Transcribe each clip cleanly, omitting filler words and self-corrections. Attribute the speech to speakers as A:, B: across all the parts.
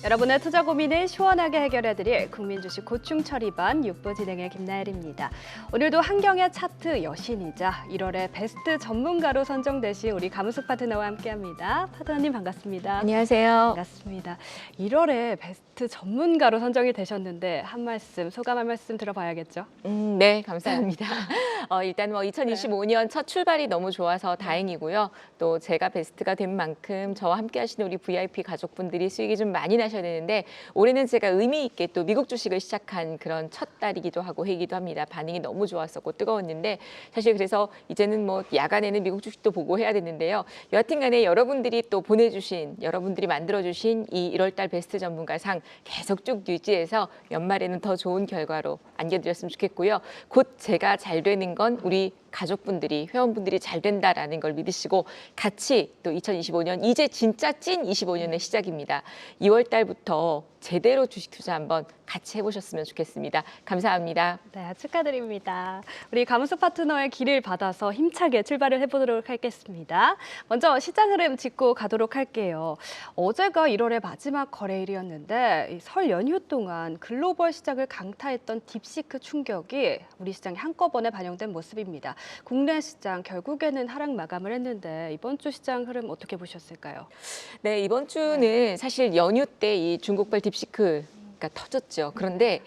A: 여러분의 투자 고민을 시원하게 해결해드릴 국민주식 고충 처리반 6부 진행의 김나일입니다. 오늘도 한경의 차트 여신이자 1월의 베스트 전문가로 선정되신 우리 가무숙 파트너와 함께합니다. 파트너님 반갑습니다.
B: 안녕하세요.
A: 반갑습니다. 1월에 베스트 전문가로 선정이 되셨는데 소감 한 말씀 들어봐야겠죠?
B: 네, 감사합니다. 일단 2025년 첫 출발이 너무 좋아서 다행이고요. 또 제가 베스트가 된 만큼 저와 함께 하시는 우리 VIP 가족분들이 수익이 좀 많이 나셔야 되는데 올해는 제가 의미 있게 또 미국 주식을 시작한 그런 첫 달이기도 하고 해기도 합니다. 반응이 너무 좋았었고 뜨거웠는데 사실 그래서 이제는 야간에는 미국 주식도 보고 해야 되는데요. 여하튼 간에 여러분들이 또 여러분들이 만들어주신 이 1월달 베스트 전문가상 계속 쭉 유지해서 연말에는 더 좋은 결과로 안겨드렸으면 좋겠고요. 곧 제가 잘 되는 건 우리 가족분들이, 회원분들이 잘 된다라는 걸 믿으시고 같이 또 2025년 이제 진짜 찐 25년의 시작입니다. 2월 달부터 제대로 주식 투자 한번 같이 해보셨으면 좋겠습니다. 감사합니다.
A: 네, 축하드립니다. 우리 가무숙 파트너의 길을 받아서 힘차게 출발을 해보도록 하겠습니다. 먼저 시장 흐름 짚고 가도록 할게요. 어제가 1월의 마지막 거래일이었는데 설 연휴 동안 글로벌 시장을 강타했던 딥시크 충격이 우리 시장에 한꺼번에 반영된 모습입니다. 국내 시장 결국에는 하락 마감을 했는데 이번 주 시장 흐름 어떻게 보셨을까요?
B: 네, 이번 주는 사실 연휴 때 이 중국발 딥시크가 터졌죠. 그런데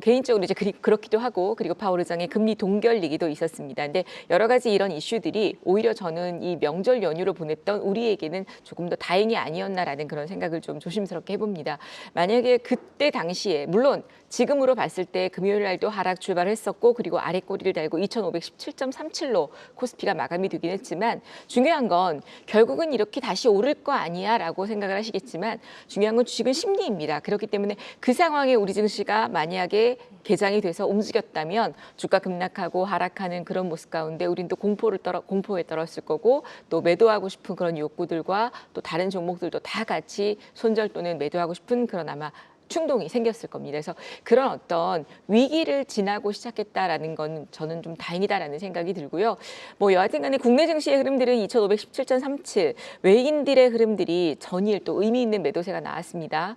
B: 개인적으로 이제 그렇기도 하고 그리고 파월 의장의 금리 동결리기도 있었습니다. 근데 여러 가지 이런 이슈들이 오히려 저는 이 명절 연휴로 보냈던 우리에게는 조금 더 다행이 아니었나라는 그런 생각을 좀 조심스럽게 해봅니다. 만약에 그때 당시에 물론 지금으로 봤을 때 금요일 날도 하락 출발했었고 그리고 아래 꼬리를 달고 2517.37로 코스피가 마감이 되긴 했지만 중요한 건 결국은 이렇게 다시 오를 거 아니야 라고 생각을 하시겠지만 중요한 건 주식은 심리입니다. 그렇기 때문에 그 상황에 우리 증시가 만약에 개장이 돼서 움직였다면 주가 급락하고 하락하는 그런 모습 가운데 우린 또 공포에 떨었을 거고 또 매도하고 싶은 그런 욕구들과 또 다른 종목들도 다 같이 손절 또는 매도하고 싶은 그런 아마 충동이 생겼을 겁니다. 그래서 그런 어떤 위기를 지나고 시작했다라는 건 저는 좀 다행이다라는 생각이 들고요. 여하튼 간에 국내 증시의 흐름들은 2517.37, 외인들의 흐름들이 전일 또 의미 있는 매도세가 나왔습니다.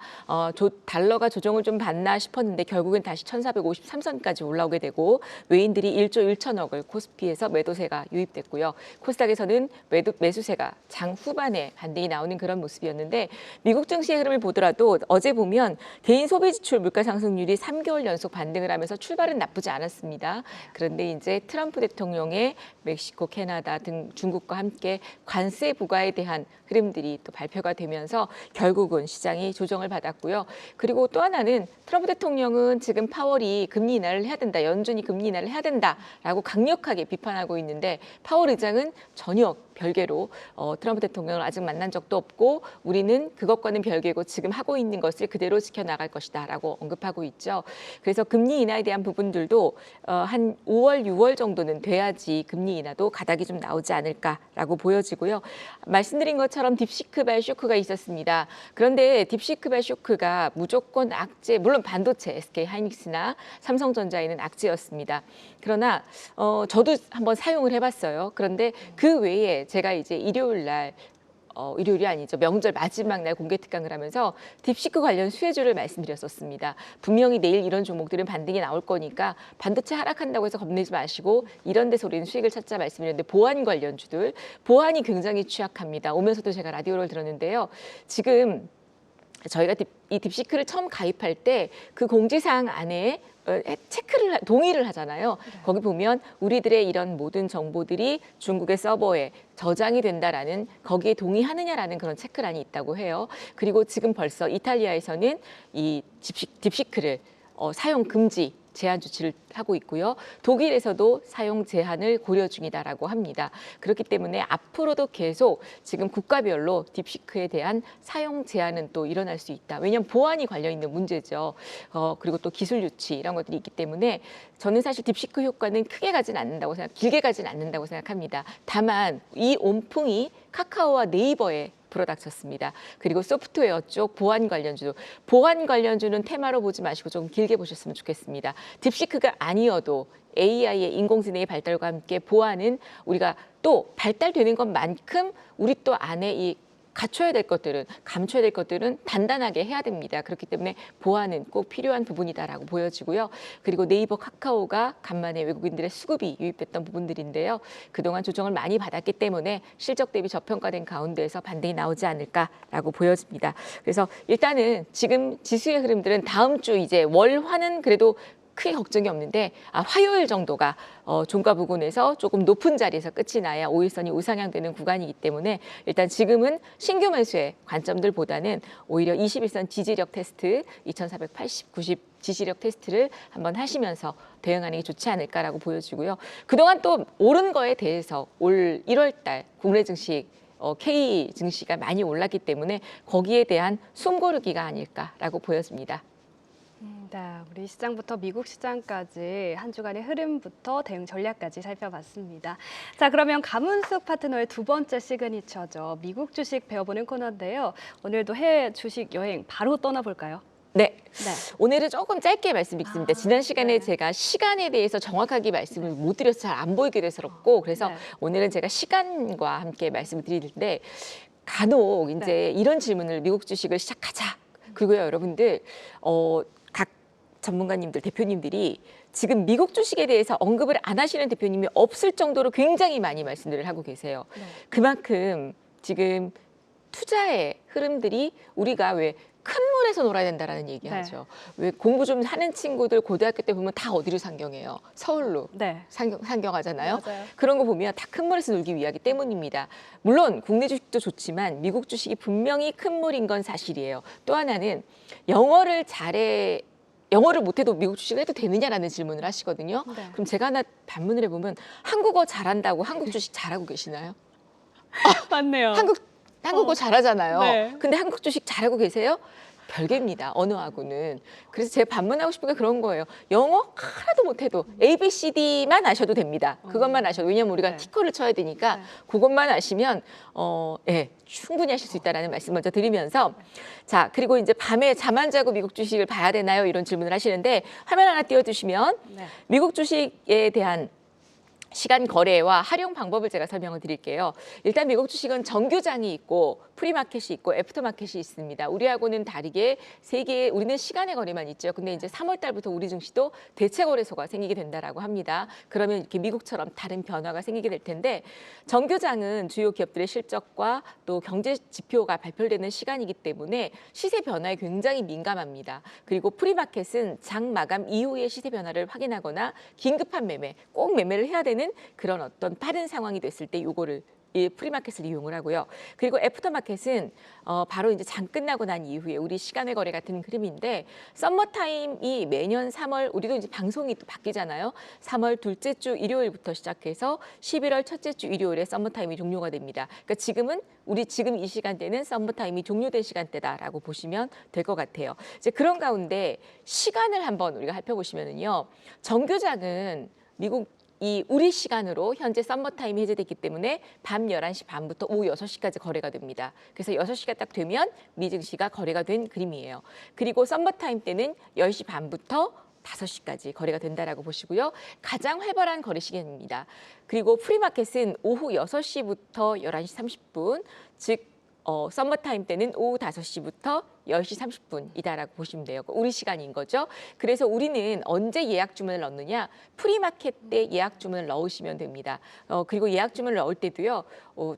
B: 달러가 조정을 좀 받나 싶었는데 결국은 다시 1453선까지 올라오게 되고 외인들이 1조 1천억을 코스피에서 매도세가 유입됐고요. 코스닥에서는 매수세가 장 후반에 반등이 나오는 그런 모습이었는데 미국 증시의 흐름을 보더라도 어제 보면 개인 소비 지출 물가 상승률이 3개월 연속 반등을 하면서 출발은 나쁘지 않았습니다. 그런데 이제 트럼프 대통령의 멕시코, 캐나다 등 중국과 함께 관세 부과에 대한 흐름들이 또 발표가 되면서 결국은 시장이 조정을 받았고요. 그리고 또 하나는 트럼프 대통령은 지금 파월이 금리 인하를 해야 된다, 연준이 금리 인하를 해야 된다라고 강력하게 비판하고 있는데 파월 의장은 전혀 별개로 트럼프 대통령을 아직 만난 적도 없고 우리는 그것과는 별개고 지금 하고 있는 것을 그대로 지켜나갈 것이다 라고 언급하고 있죠. 그래서 금리 인하에 대한 부분들도 한 5월, 6월 정도는 돼야지 금리 인하도 가닥이 좀 나오지 않을까라고 보여지고요. 말씀드린 것처럼 딥시크발 쇼크가 있었습니다. 그런데 딥시크발 쇼크가 무조건 악재, 물론 반도체, SK하이닉스나 삼성전자에는 악재였습니다. 그러나 저도 한번 사용을 해봤어요. 그런데 그 외에 제가 이제 일요일이 아니죠. 명절 마지막 날 공개 특강을 하면서 딥시크 관련 수혜주를 말씀드렸었습니다. 분명히 내일 이런 종목들은 반등이 나올 거니까 반도체 하락한다고 해서 겁내지 마시고 이런 데서 우리는 수익을 찾자 말씀드렸는데 보안 관련주들, 보안이 굉장히 취약합니다. 오면서도 제가 라디오를 들었는데요. 지금 저희가 이 딥시크를 처음 가입할 때 그 공지사항 안에 동의를 하잖아요. 거기 보면 우리들의 이런 모든 정보들이 중국의 서버에 저장이 된다라는 거기에 동의하느냐라는 그런 체크란이 있다고 해요. 그리고 지금 벌써 이탈리아에서는 이 딥시크를 사용 금지 제한 조치를 하고 있고요. 독일에서도 사용 제한을 고려 중이다라고 합니다. 그렇기 때문에 앞으로도 계속 지금 국가별로 딥시크에 대한 사용 제한은 또 일어날 수 있다. 왜냐하면 보안이 관련 있는 문제죠. 그리고 또 기술 유치 이런 것들이 있기 때문에 저는 사실 딥시크 효과는 길게 가진 않는다고 생각합니다. 다만 이 온풍이 카카오와 네이버에 불어닥쳤습니다. 그리고 소프트웨어 쪽 보안 관련주는 테마로 보지 마시고 좀 길게 보셨으면 좋겠습니다. 딥시크가 아니어도 AI의 인공지능의 발달과 함께 보안은 우리가 또 발달되는 것만큼 우리 또 안에 이 갖춰야 될 것들은, 감춰야 될 것들은 단단하게 해야 됩니다. 그렇기 때문에 보완은 꼭 필요한 부분이다라고 보여지고요. 그리고 네이버, 카카오가 간만에 외국인들의 수급이 유입됐던 부분들인데요. 그동안 조정을 많이 받았기 때문에 실적 대비 저평가된 가운데에서 반등이 나오지 않을까라고 보여집니다. 그래서 일단은 지금 지수의 흐름들은 다음 주 이제 월화는 그래도 크게 걱정이 없는데 화요일 정도가 종가 부근에서 조금 높은 자리에서 끝이 나야 5일선이 우상향되는 구간이기 때문에 일단 지금은 신규 매수의 관점들보다는 오히려 21선 지지력 테스트 2480, 90 지지력 테스트를 한번 하시면서 대응하는 게 좋지 않을까라고 보여지고요. 그동안 또 오른 거에 대해서 올 1월 달 국내 증시 K 증시가 많이 올랐기 때문에 거기에 대한 숨고르기가 아닐까라고 보여집니다.
A: 네, 우리 시장부터 미국 시장까지 한 주간의 흐름부터 대응 전략까지 살펴봤습니다. 자, 그러면 가문숙 파트너의 두 번째 시그니처죠. 미국 주식 배워보는 코너인데요. 오늘도 해외 주식 여행 바로 떠나볼까요?
B: 네.
A: 네.
B: 오늘은 조금 짧게 말씀드리겠습니다. 지난 시간에
A: 네.
B: 제가 시간에 대해서 정확하게 말씀을 못 드려서 잘 안 보이게 돼서그렇고 그래서
A: 네.
B: 오늘은 제가 시간과 함께 말씀을 드리는데 간혹 이제
A: 네.
B: 이런 질문을 미국 주식을 시작하자. 그리고요, 여러분들 각 전문가님들, 대표님들이 지금 미국 주식에 대해서 언급을 안 하시는 대표님이 없을 정도로 굉장히 많이 말씀들을 하고 계세요.
A: 네.
B: 그만큼 지금 투자의 흐름들이 우리가 왜 큰 물에서 놀아야 된다라는 얘기하죠. 왜 공부 좀 하는 친구들 고등학교 때 보면 다 어디로 상경해요? 서울로
A: 네.
B: 상경하잖아요.
A: 맞아요.
B: 그런 거 보면 다 큰 물에서 놀기 위하기 때문입니다. 물론 국내 주식도 좋지만 미국 주식이 분명히 큰 물인 건 사실이에요. 또 하나는 영어를 못해도 미국 주식을 해도 되느냐라는 질문을 하시거든요.
A: 네.
B: 그럼 제가 하나 반문을 해보면 한국어 잘한다고 한국 주식 잘하고 계시나요?
A: 맞네요.
B: 한국어 잘하잖아요.
A: 네.
B: 근데 한국 주식 잘하고 계세요? 별개입니다. 언어하고는. 그래서 제가 반문하고 싶은 게 그런 거예요. 영어 하나도 못해도 ABCD만 아셔도 됩니다. 그것만 아셔도. 왜냐면 우리가
A: 네.
B: 티커를 쳐야 되니까
A: 네.
B: 그것만 아시면 충분히 하실 수 있다는 말씀 먼저 드리면서 자, 그리고 이제 밤에 잠 안 자고 미국 주식을 봐야 되나요? 이런 질문을 하시는데 화면 하나 띄워주시면
A: 네.
B: 미국 주식에 대한 시간 거래와 활용 방법을 제가 설명을 드릴게요. 일단 미국 주식은 정규장이 있고 프리마켓이 있고 애프터마켓이 있습니다. 우리하고는 다르게 우리는 시간의 거래만 있죠. 근데 이제 3월 달부터 우리 증시도 대체 거래소가 생기게 된다라고 합니다. 그러면 이렇게 미국처럼 다른 변화가 생기게 될 텐데 정규장은 주요 기업들의 실적과 또 경제 지표가 발표되는 시간이기 때문에 시세 변화에 굉장히 민감합니다. 그리고 프리마켓은 장 마감 이후의 시세 변화를 확인하거나 긴급한 매매, 꼭 매매를 해야 되는 그런 어떤 빠른 상황이 됐을 때 요거를 이 프리마켓을 이용을 하고요. 그리고 애프터마켓은 바로 이제 장 끝나고 난 이후에 우리 시간의 거래 같은 흐름인데 썸머타임이 매년 3월 우리도 이제 방송이 또 바뀌잖아요. 3월 둘째 주 일요일부터 시작해서 11월 첫째 주 일요일에 썸머타임이 종료가 됩니다. 그러니까 지금 이 시간대는 썸머타임이 종료된 시간대다라고 보시면 될 것 같아요. 이제 그런 가운데 시간을 한번 우리가 살펴보시면은요. 정규장은 우리 시간으로 현재 썸머타임이 해제됐기 때문에 밤 11시 반부터 오후 6시까지 거래가 됩니다. 그래서 6시가 딱 되면 미증시가 거래가 된 그림이에요. 그리고 썸머타임 때는 10시 반부터 5시까지 거래가 된다라고 보시고요. 가장 활발한 거래 시간입니다. 그리고 프리마켓은 오후 6시부터 11시 30분, 즉 썸머타임 때는 오후 5시부터 10시 30분이다라고 보시면 돼요. 우리 시간인 거죠. 그래서 우리는 언제 예약 주문을 넣느냐? 프리마켓 때 예약 주문을 넣으시면 됩니다. 그리고 예약 주문을 넣을 때도요.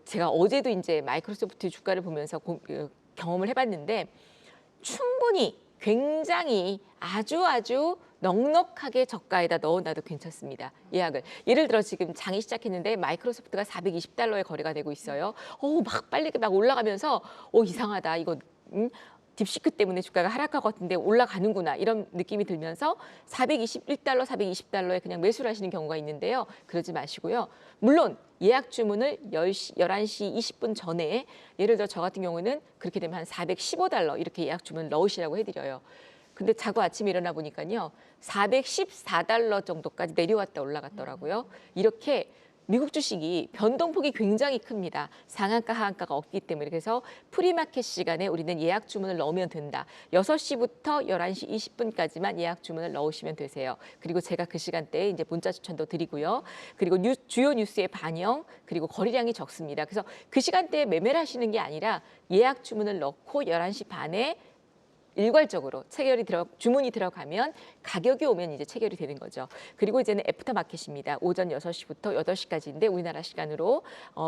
B: 제가 어제도 이제 마이크로소프트 주가를 보면서 경험을 해봤는데 충분히 굉장히 아주 넉넉하게 저가에다 넣어놔도 괜찮습니다. 예약을. 예를 들어 지금 장이 시작했는데 마이크로소프트가 $420에 거래가 되고 있어요. 막 빨리 막 올라가면서 이상하다. 이거 딥시크 때문에 주가가 하락할 것 같은데 올라가는구나 이런 느낌이 들면서 $421, $420에 그냥 매수를 하시는 경우가 있는데요. 그러지 마시고요. 물론 예약 주문을 11시 20분 전에 예를 들어 저 같은 경우는 그렇게 되면 한 $415 이렇게 예약 주문을 넣으시라고 해드려요. 근데 자고 아침에 일어나 보니까요. $414 정도까지 내려왔다 올라갔더라고요. 이렇게 미국 주식이 변동폭이 굉장히 큽니다. 상한가, 하한가가 없기 때문에. 그래서 프리마켓 시간에 우리는 예약 주문을 넣으면 된다. 6시부터 11시 20분까지만 예약 주문을 넣으시면 되세요. 그리고 제가 그 시간대에 이제 문자 추천도 드리고요. 그리고 주요 뉴스의 반영, 그리고 거래량이 적습니다. 그래서 그 시간대에 매매를 하시는 게 아니라 예약 주문을 넣고 11시 반에 일괄적으로 주문이 들어가면 가격이 오면 이제 체결이 되는 거죠. 그리고 이제는 애프터 마켓입니다. 오전 6시부터 8시까지인데 우리나라 시간으로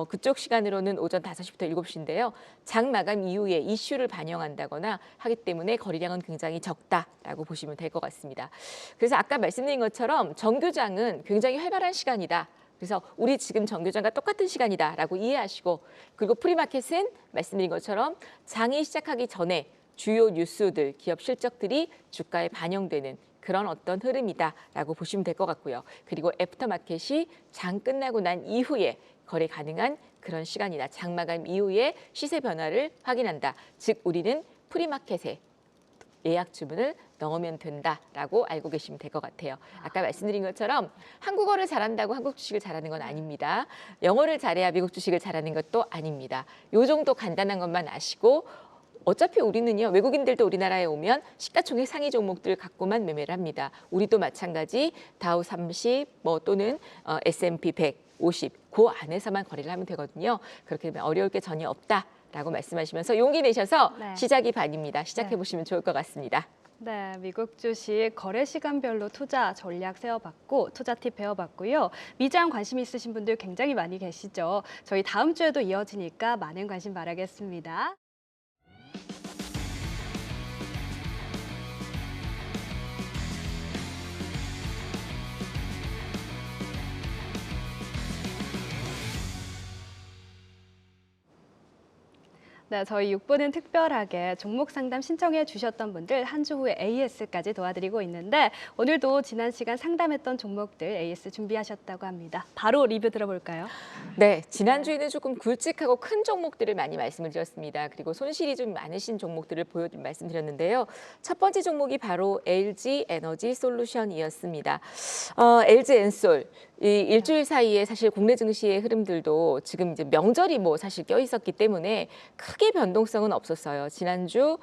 B: 그쪽 시간으로는 오전 5시부터 7시인데요. 장 마감 이후에 이슈를 반영한다거나 하기 때문에 거래량은 굉장히 적다라고 보시면 될 것 같습니다. 그래서 아까 말씀드린 것처럼 정규장은 굉장히 활발한 시간이다. 그래서 우리 지금 정규장과 똑같은 시간이다라고 이해하시고, 그리고 프리마켓은 말씀드린 것처럼 장이 시작하기 전에 주요 뉴스들, 기업 실적들이 주가에 반영되는 그런 어떤 흐름이다라고 보시면 될 것 같고요. 그리고 애프터마켓이 장 끝나고 난 이후에 거래 가능한 그런 시간이다. 장 마감 이후에 시세 변화를 확인한다. 즉 우리는 프리마켓에 예약 주문을 넣으면 된다라고 알고 계시면 될 것 같아요. 아까 말씀드린 것처럼 한국어를 잘한다고 한국 주식을 잘하는 건 아닙니다. 영어를 잘해야 미국 주식을 잘하는 것도 아닙니다. 요 정도 간단한 것만 아시고, 어차피 우리는요, 외국인들도 우리나라에 오면 시가총액 상위 종목들을 갖고만 매매를 합니다. 우리도 마찬가지 다우 30 또는 S&P 150 그 안에서만 거래를 하면 되거든요. 그렇게 되면 어려울 게 전혀 없다라고 말씀하시면서 용기 내셔서
A: 네.
B: 시작이 반입니다. 시작해 보시면 좋을 것 같습니다.
A: 네, 미국 주식 거래 시간별로 투자 전략 세워봤고 투자 팁 배워봤고요. 미장 관심 있으신 분들 굉장히 많이 계시죠. 저희 다음 주에도 이어지니까 많은 관심 바라겠습니다. 네, 저희 6부는 특별하게 종목 상담 신청해 주셨던 분들 한 주 후에 AS까지 도와드리고 있는데 오늘도 지난 시간 상담했던 종목들 AS 준비하셨다고 합니다. 바로 리뷰 들어볼까요?
B: 네, 지난주에는 조금 굵직하고 큰 종목들을 많이 말씀을 드렸습니다. 그리고 손실이 좀 많으신 종목들을 말씀드렸는데요. 첫 번째 종목이 바로 LG 에너지 솔루션이었습니다. LG 엔솔. 이 일주일 사이에 사실 국내 증시의 흐름들도 지금 이제 명절이 사실 껴 있었기 때문에 크게 변동성은 없었어요. 지난주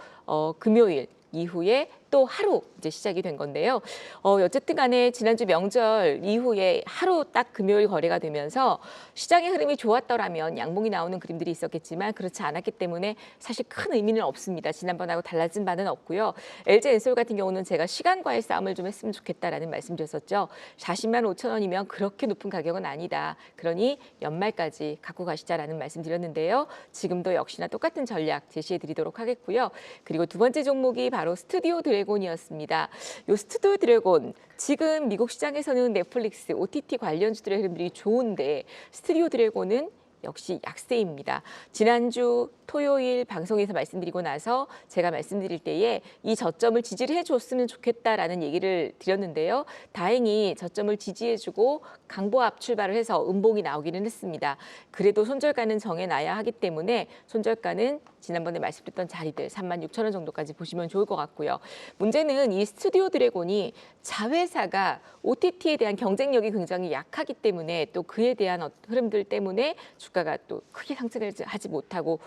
B: 금요일 이후에 또 하루 이제 시작이 된 건데요. 어쨌든 간에 지난주 명절 이후에 하루 딱 금요일 거래가 되면서 시장의 흐름이 좋았더라면 양봉이 나오는 그림들이 있었겠지만 그렇지 않았기 때문에 사실 큰 의미는 없습니다. 지난번하고 달라진 바는 없고요. LG 엔솔 같은 경우는 제가 시간과의 싸움을 좀 했으면 좋겠다라는 말씀드렸었죠. 40만 5천 원이면 그렇게 높은 가격은 아니다. 그러니 연말까지 갖고 가시자라는 말씀드렸는데요. 지금도 역시나 똑같은 전략 제시해 드리도록 하겠고요. 그리고 두 번째 종목이 바로 스튜디오 드래곤이었습니다. 이 스튜디오 드래곤, 지금 미국 시장에서는 넷플릭스, OTT 관련주들의 흐름들이 좋은데 스튜디오 드래곤은 역시 약세입니다. 지난주 토요일 방송에서 말씀드리고 나서 제가 말씀드릴 때에 이 저점을 지지를 해줬으면 좋겠다라는 얘기를 드렸는데요. 다행히 저점을 지지해주고 강보합 출발을 해서 음봉이 나오기는 했습니다. 그래도 손절가는 정해놔야 하기 때문에 손절가는 지난번에 말씀드렸던 자리들 36,000원 정도까지 보시면 좋을 것 같고요. 문제는 이 스튜디오 드래곤이 자회사가 OTT에 대한 경쟁력이 굉장히 약하기 때문에 또 그에 대한 흐름들 때문에 주가가 또 크게 상승을 하지 못하고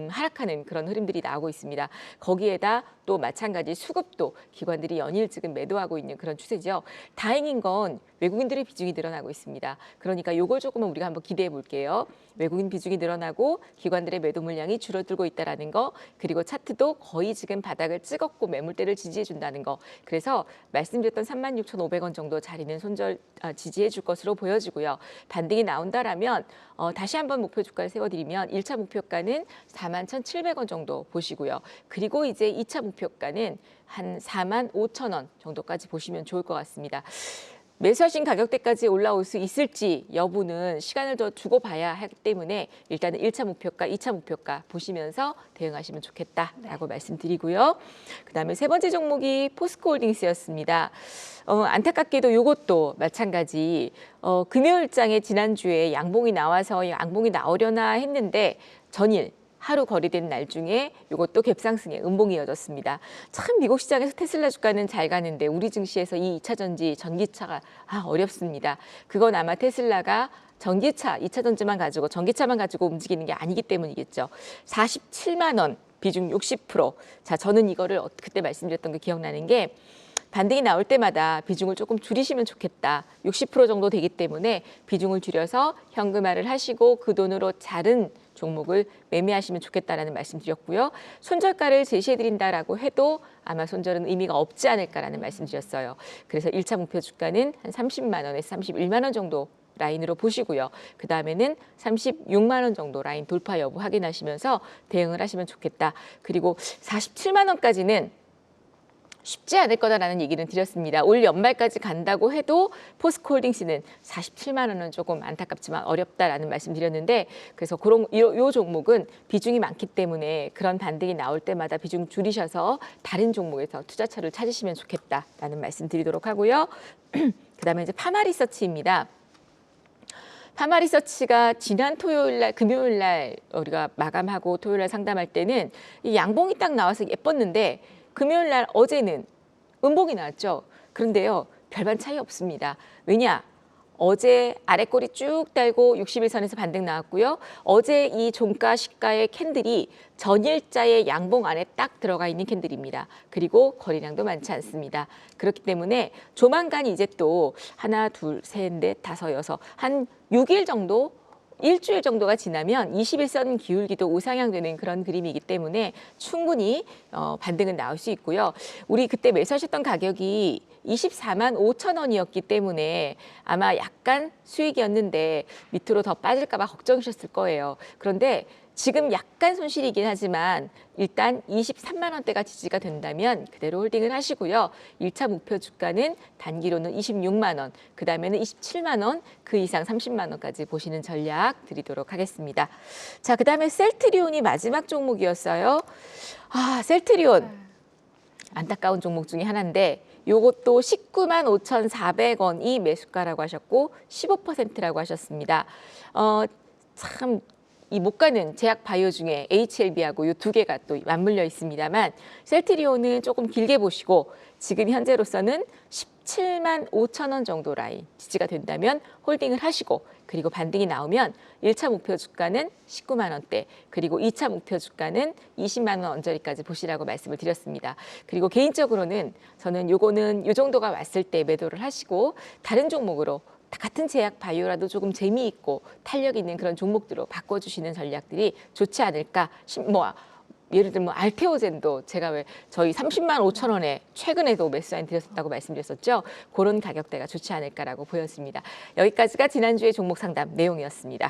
B: 하락하는 그런 흐름들이 나오고 있습니다. 거기에다 또 마찬가지 수급도 기관들이 연일 지금 매도하고 있는 그런 추세죠. 다행인 건 외국인들의 비중이 늘어나고 있습니다. 그러니까 이걸 조금은 우리가 한번 기대해 볼게요. 외국인 비중이 늘어나고 기관들의 매도 물량이 줄어들고 있다는 거, 그리고 차트도 거의 지금 바닥을 찍었고 매물대를 지지해 준다는 거. 그래서 말씀드렸던 36,500원 정도 자리는 지지해 줄 것으로 보여지고요. 반등이 나온다라면 다시 한번 목표 주가를 세워드리면 1차 목표가는 41,700원 정도 보시고요. 그리고 이제 2차 목표가는 한 45,000원 정도까지 보시면 좋을 것 같습니다. 매수하신 가격대까지 올라올 수 있을지 여부는 시간을 더 두고 봐야 하기 때문에 일단은 1차 목표가, 2차 목표가 보시면서 대응하시면 좋겠다라고 말씀드리고요. 그다음에 세 번째 종목이 포스코홀딩스였습니다. 안타깝게도 이것도 마찬가지 금요일장에 지난주에 양봉이 나와서 양봉이 나오려나 했는데 전일 하루 거래된 날 중에 이것도 갭상승의 음봉이 이어졌습니다. 참 미국 시장에서 테슬라 주가는 잘 가는데 우리 증시에서 이 2차 전지 전기차가 어렵습니다. 그건 아마 테슬라가 전기차, 2차 전지만 가지고 전기차만 가지고 움직이는 게 아니기 때문이겠죠. 47만 원, 비중 60%. 자, 저는 이거를 그때 말씀드렸던 게 기억나는 게 반등이 나올 때마다 비중을 조금 줄이시면 좋겠다. 60% 정도 되기 때문에 비중을 줄여서 현금화를 하시고 그 돈으로 다른 종목을 매매하시면 좋겠다라는 말씀드렸고요. 손절가를 제시해드린다라고 해도 아마 손절은 의미가 없지 않을까라는 말씀드렸어요. 그래서 1차 목표 주가는 한 30만 원에서 31만 원 정도 라인으로 보시고요. 그 다음에는 36만 원 정도 라인 돌파 여부 확인하시면서 대응을 하시면 좋겠다. 그리고 47만 원까지는 쉽지 않을 거다라는 얘기는 드렸습니다. 올 연말까지 간다고 해도 포스코홀딩스는 47만 원은 조금 안타깝지만 어렵다라는 말씀 드렸는데 그래서 요 종목은 비중이 많기 때문에 그런 반등이 나올 때마다 비중 줄이셔서 다른 종목에서 투자처를 찾으시면 좋겠다라는 말씀 드리도록 하고요. 그다음에 이제 파마리서치입니다. 파마리서치가 지난 토요일 날, 금요일 날 우리가 마감하고 토요일 날 상담할 때는 이 양봉이 딱 나와서 예뻤는데 금요일 날 어제는 음봉이 나왔죠. 그런데요, 별반 차이 없습니다. 왜냐? 어제 아래꼬리 쭉 달고 60일선에서 반등 나왔고요. 어제 이 종가 시가의 캔들이 전일자의 양봉 안에 딱 들어가 있는 캔들입니다. 그리고 거래량도 많지 않습니다. 그렇기 때문에 조만간 이제 또 하나, 둘, 셋, 넷, 다섯, 여섯, 한 6일 정도 일주일 정도가 지나면 21선 기울기도 우상향되는 그런 그림이기 때문에 충분히 반등은 나올 수 있고요. 우리 그때 매수하셨던 가격이 24만 5천 원이었기 때문에 아마 약간 수익이었는데 밑으로 더 빠질까 봐 걱정이셨을 거예요. 그런데 지금 약간 손실이긴 하지만 일단 23만 원대가 지지가 된다면 그대로 홀딩을 하시고요. 1차 목표 주가는 단기로는 26만 원, 그 다음에는 27만 원, 그 이상 30만 원까지 보시는 전략 드리도록 하겠습니다. 자, 그 다음에 셀트리온이 마지막 종목이었어요. 셀트리온 안타까운 종목 중에 하나인데 요것도 19만 5,400원이 매수가라고 하셨고 15%라고 하셨습니다. 참 이 못 가는 제약 바이오 중에 HLB하고 이 두 개가 또 맞물려 있습니다만 셀트리온은 조금 길게 보시고 지금 현재로서는 17만 5천 원 정도 라인 지지가 된다면 홀딩을 하시고 그리고 반등이 나오면 1차 목표 주가는 19만 원대 그리고 2차 목표 주가는 20만 원 언저리까지 보시라고 말씀을 드렸습니다. 그리고 개인적으로는 저는 요거는 요 정도가 왔을 때 매도를 하시고 다른 종목으로 같은 제약 바이오라도 조금 재미있고 탄력 있는 그런 종목들로 바꿔주시는 전략들이 좋지 않을까. 예를 들면 알테오젠도 제가 왜 저희 30만 5천 원에 최근에도 매수 사인 드렸었다고 말씀드렸었죠. 그런 가격대가 좋지 않을까라고 보였습니다. 여기까지가 지난주의 종목 상담 내용이었습니다.